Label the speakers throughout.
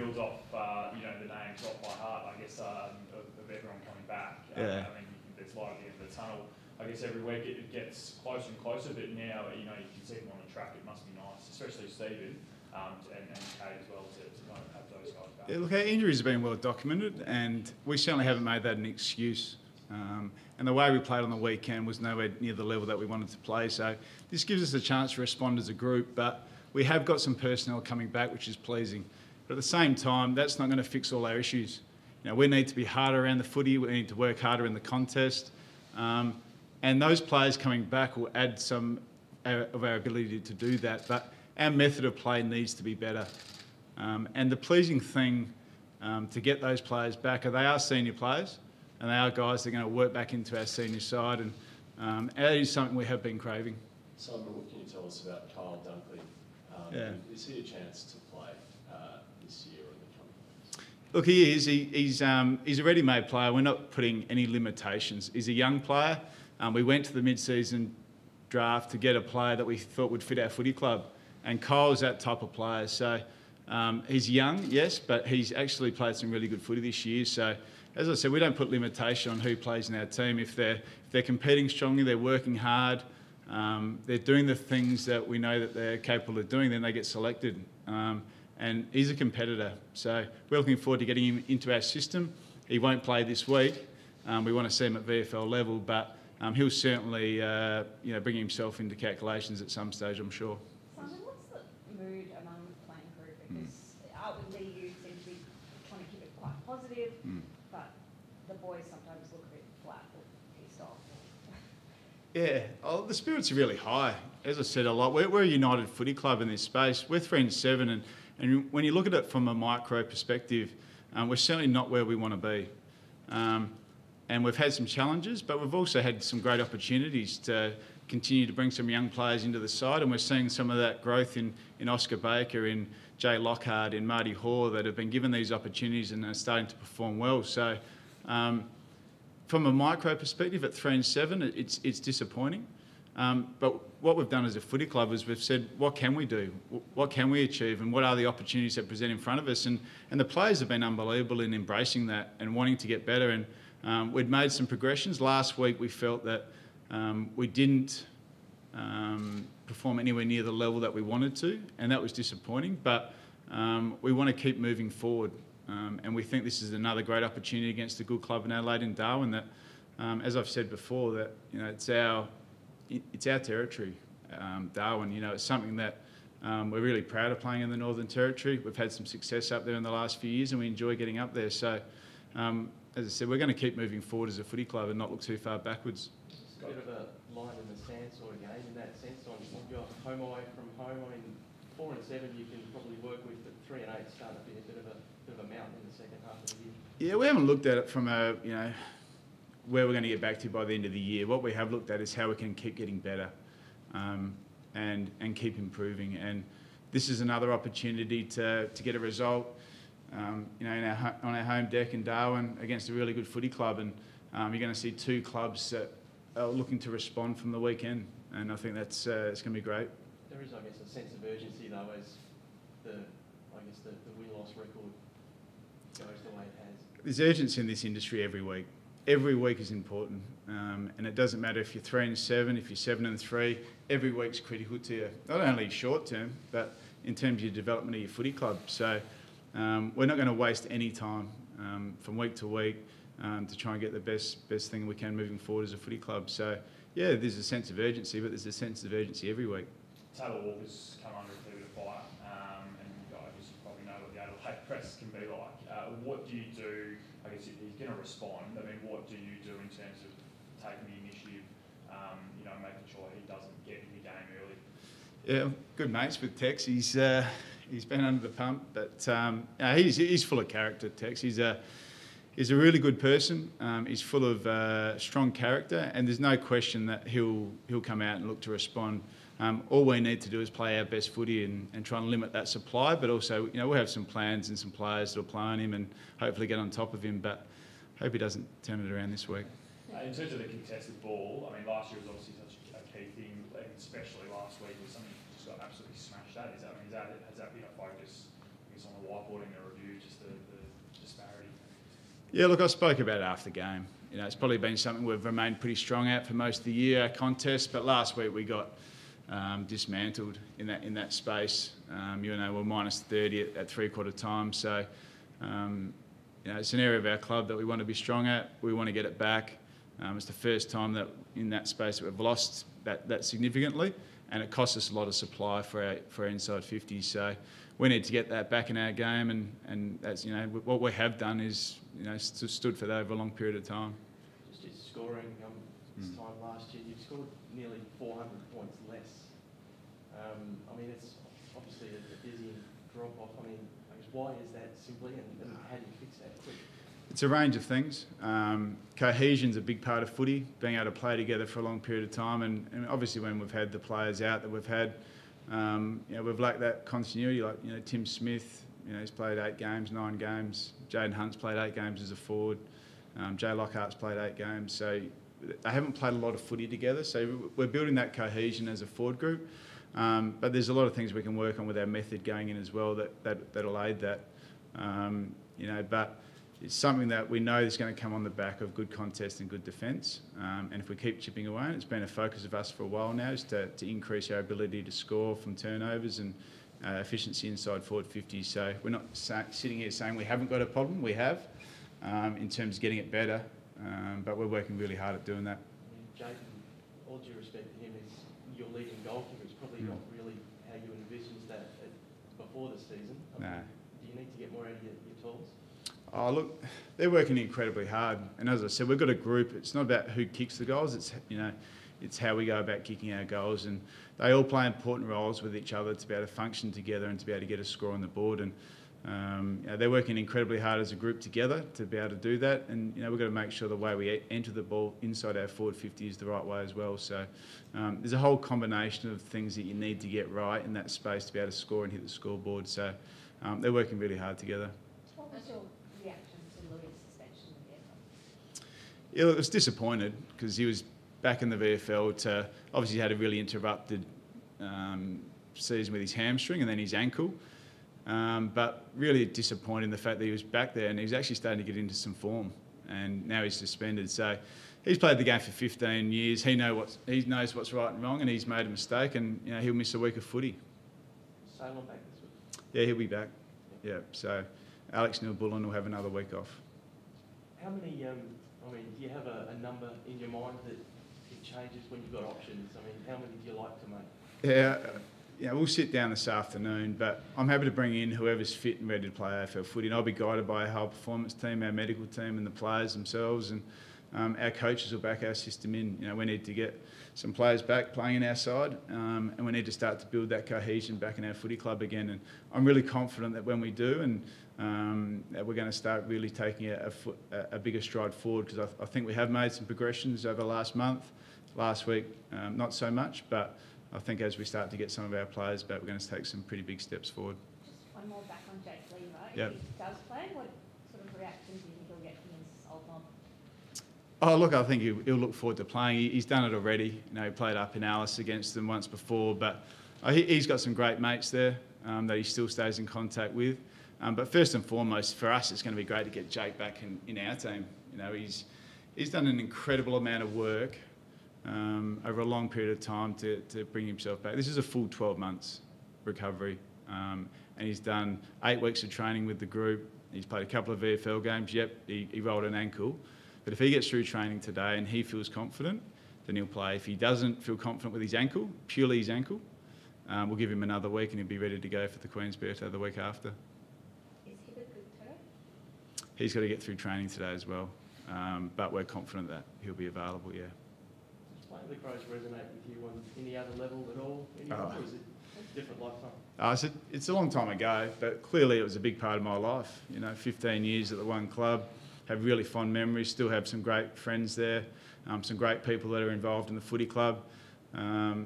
Speaker 1: reels off, you know, the names off by heart, I guess, of everyone coming back.
Speaker 2: Yeah.
Speaker 1: I mean, there's light at the end of the tunnel. I guess every week it gets closer and closer, but now, you know, you can see them on the track. It must be nice, especially Stephen and Kate as well, to kind of have those guys back.
Speaker 2: Yeah, look, our injuries have been well documented, and we certainly haven't made that an excuse. And the way we played on the weekend was nowhere near the level that we wanted to play. So this gives us a chance to respond as a group, but we have got some personnel coming back, which is pleasing. But at the same time, that's not going to fix all our issues. You know, we need to be harder around the footy. We need to work harder in the contest. And those players coming back will add some of our ability to do that. But our method of play needs to be better. And the pleasing thing to get those players back are they are senior players, and they are guys that are going to work back into our senior side. And that is something we have been craving.
Speaker 3: Simon, what can you tell us about Kyle Dunkley? Is he a chance to play this year or in the coming weeks?
Speaker 2: Look, he is. He's a ready-made player. We're not putting any limitations. He's a young player. We went to the mid-season draft to get a player that we thought would fit our footy club, and Kyle's that type of player. So he's young, yes, but he's actually played some really good footy this year. So as I said, we don't put limitation on who plays in our team. If they're competing strongly, they're working hard, they're doing the things that we know that they're capable of doing, then they get selected. And he's a competitor. So we're looking forward to getting him into our system. He won't play this week. We want to see him at VFL level, but he'll certainly bring himself into calculations at some stage, I'm sure.
Speaker 4: Simon, what's the mood among the playing group? Because outwardly you seem to be trying to keep it quite positive, but the boys sometimes look a bit flat or pissed off.
Speaker 2: Yeah, the spirits are really high. As I said a lot, we're a united footy club in this space. We're 3-7, and when you look at it from a micro perspective, we're certainly not where we want to be. And we've had some challenges, but we've also had some great opportunities to continue to bring some young players into the side, and we're seeing some of that growth in Oscar Baker, in Jay Lockhart, in Marty Hoare, that have been given these opportunities and are starting to perform well. So from a micro perspective at 3-7, it's disappointing. But what we've done as a footy club is we've said, what can we do? What can we achieve? And what are the opportunities that present in front of us? And the players have been unbelievable in embracing that and wanting to get better. And we'd made some progressions. Last week we felt that we didn't perform anywhere near the level that we wanted to, and that was disappointing. But we want to keep moving forward. And we think this is another great opportunity against a good club in Adelaide and Darwin that, as I've said before, that it's our territory, Darwin. You know, it's something that we're really proud of playing in the Northern Territory. We've had some success up there in the last few years, and we enjoy getting up there. So, as I said, we're going to keep moving forward as a footy club and not look too far backwards.
Speaker 5: It's a bit of a line in the sand sort of game in that sense. On your home away from home, I mean, 4-7 you can probably work with, but 3-8 starting to be a bit of a mountain in the second half of the year.
Speaker 2: Yeah, we haven't looked at it from where we're going to get back to by the end of the year. What we have looked at is how we can keep getting better and keep improving. And this is another opportunity to get a result, on our home deck in Darwin against a really good footy club. And you're going to see two clubs that are looking to respond from the weekend. And I think that's it's going to be great.
Speaker 5: There is, I guess, a sense of urgency though, as the win-loss record goes the way it has.
Speaker 2: There's urgency in this industry every week. Every week is important, and it doesn't matter if you're 3-7, if you're 7-3. Every week's critical to you, not only short term, but in terms of your development of your footy club. So we're not going to waste any time from week to week to try and get the best thing we can moving forward as a footy club. So yeah, there's a sense of urgency, but there's a sense of urgency every week.
Speaker 1: Taylor Walker's come under a fair bit of fire, and I guess you probably know what the Adelaide press can be like. What do you do? I guess he's going to respond. I mean, what do you do in terms of taking the initiative, making sure he doesn't get in the game early?
Speaker 2: Yeah, good mates with Tex. He's been under the pump, but he's full of character, Tex. He's a really good person. He's full of strong character, and there's no question that he'll come out and look to respond. All we need to do is play our best footy and try and limit that supply, but also, we'll have some plans and some players that'll play on him and hopefully get on top of him, but hope he doesn't turn it around this week.
Speaker 1: In terms of the contested ball, I mean, last year was obviously such a key thing, especially last week was something you just got absolutely smashed at. Has that been a focus guess on the whiteboarding, the review, just the disparity?
Speaker 2: Yeah, look, I spoke about it after the game. It's probably been something we've remained pretty strong at for most of the year, our contest, but last week we got dismantled in that space. We're minus 30 at three-quarter time, so it's an area of our club that we want to be strong at. We want to get it back. It's the first time that in that space that we've lost that significantly, and it costs us a lot of supply for our inside 50s. So we need to get that back in our game, and that's what we have done is stood for that over a long period of time.
Speaker 5: Just scoring this time last year, you've scored nearly 400 points less. It's obviously a dizzying drop off. I guess why is that simply, and how do you fix that quick?
Speaker 2: It's a range of things. Cohesion's a big part of footy, being able to play together for a long period of time, and obviously when we've had the players out that we've had, we've lacked that continuity. Like Tim Smith, he's played 8 games, 9 games. Jaden Hunt's played 8 games as a forward. Jay Lockhart's played 8 games. So they haven't played a lot of footy together. So we're building that cohesion as a forward group. But there's a lot of things we can work on with our method going in as well that'll aid that. But it's something that we know is going to come on the back of good contest and good defence. And if we keep chipping away, and it's been a focus of us for a while now, is to increase our ability to score from turnovers and efficiency inside forward 50. So we're not sitting here saying we haven't got a problem. We have, in terms of getting it better. But we're working really hard at doing that.
Speaker 5: Jaden, all due respect to him, is your leading goalkeeper. It's probably not really how you envisioned that before the season. Do you need to get more out of your tools?
Speaker 2: Oh, look, they're working incredibly hard. And as I said, we've got a group. It's not about who kicks the goals. It's how we go about kicking our goals. And they all play important roles with each other to be able to function together and to be able to get a score on the board. And they're working incredibly hard as a group together to be able to do that. And, we've got to make sure the way we enter the ball inside our forward 50 is the right way as well. So there's a whole combination of things that you need to get right in that space to be able to score and hit the scoreboard. So they're working really hard together.
Speaker 4: What was your reaction to Louis' suspension of the VFL?
Speaker 2: Yeah, look, I was disappointed because he was back in the VFL obviously he had a really interrupted season with his hamstring and then his ankle. But really disappointed in the fact that he was back there and he was actually starting to get into some form, and now he's suspended. So he's played the game for 15 years. He knows what's right and wrong, and he's made a mistake, and he'll miss a week of footy.
Speaker 5: Salem back this week?
Speaker 2: Yeah, he'll be back. Yeah. So Alex Neil-Bullen will have another week off.
Speaker 5: How many? Do you have a number in your mind that it changes when you've got options? How many do you like to make?
Speaker 2: Yeah, we'll sit down this afternoon, but I'm happy to bring in whoever's fit and ready to play AFL footy, and I'll be guided by our whole performance team, our medical team and the players themselves, and our coaches will back our system in. We need to get some players back playing in our side, and we need to start to build that cohesion back in our footy club again, and I'm really confident that when we do, and that we're going to start really taking a bigger stride forward, because I think we have made some progressions over the last month. Last week, not so much, but I think as we start to get some of our players back, we're going to take some pretty big steps forward.
Speaker 4: Just one more back on Jake Lever.
Speaker 2: Yep.
Speaker 4: If he does play, what sort of reaction do you think he'll get from his old mob?
Speaker 2: Oh, look, I think he'll look forward to playing. He's done it already. He played up in Alice against them once before, but he's got some great mates there that he still stays in contact with. But first and foremost, for us, it's going to be great to get Jake back in our team. He's done an incredible amount of work over a long period of time to bring himself back. This is a full 12 months recovery, and he's done 8 weeks of training with the group. He's played a couple of VFL games. Yep, he rolled an ankle, but if he gets through training today and he feels confident, then he'll play. If he doesn't feel confident with his ankle, purely his ankle, we'll give him another week and he'll be ready to go for the Queen's Birthday the week after.
Speaker 4: Is he the good toe?
Speaker 2: He's got to get through training today as well, but we're confident that he'll be available, yeah.
Speaker 5: Does playing the Crows resonate with you on any other level at all? Or is it a different lifetime?
Speaker 2: It's a long time ago, but clearly it was a big part of my life. 15 years at the one club, have really fond memories, still have some great friends there, some great people that are involved in the footy club.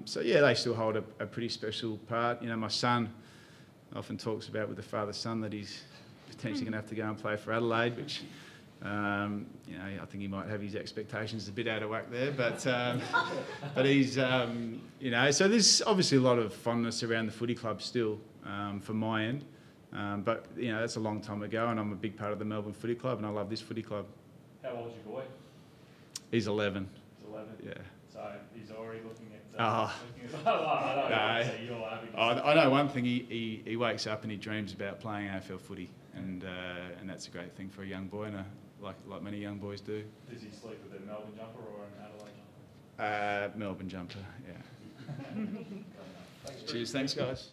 Speaker 2: So yeah, they still hold a pretty special part. My son often talks about with the father-son that he's potentially going to have to go and play for Adelaide, which I think he might have his expectations a bit out of whack there, but he's, so there's obviously a lot of fondness around the footy club still from my end. But, you know, that's a long time ago, and I'm a big part of the Melbourne Footy Club, and I love this footy club.
Speaker 1: How old's your boy?
Speaker 2: He's 11.
Speaker 1: He's 11?
Speaker 2: Yeah.
Speaker 1: So he's already looking at...
Speaker 2: Oh. I know one thing, he wakes up and he dreams about playing AFL footy, and that's a great thing for a young boy, and like many young boys do.
Speaker 1: Does he sleep with a Melbourne jumper or an Adelaide jumper?
Speaker 2: Melbourne jumper, yeah. Cheers, thanks guys.